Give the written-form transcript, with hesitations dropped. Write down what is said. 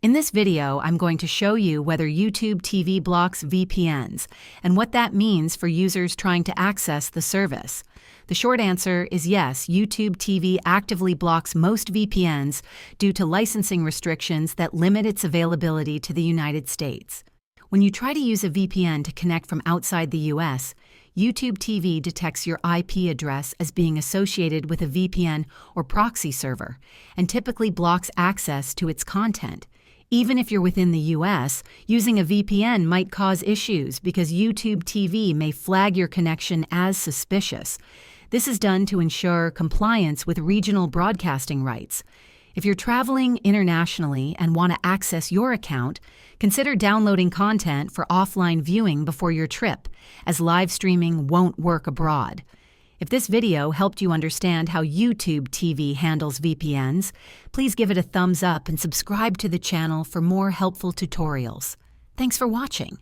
In this video, I'm going to show you whether YouTube TV blocks VPNs and what that means for users trying to access the service. The short answer is yes, YouTube TV actively blocks most VPNs due to licensing restrictions that limit its availability to the United States. When you try to use a VPN to connect from outside the US, YouTube TV detects your IP address as being associated with a VPN or proxy server and typically blocks access to its content. Even if you're within the US, using a VPN might cause issues because YouTube TV may flag your connection as suspicious. This is done to ensure compliance with regional broadcasting rights. If you're traveling internationally and want to access your account, consider downloading content for offline viewing before your trip, as live streaming won't work abroad. If this video helped you understand how YouTube TV handles VPNs, please give it a thumbs up and subscribe to the channel for more helpful tutorials. Thanks for watching.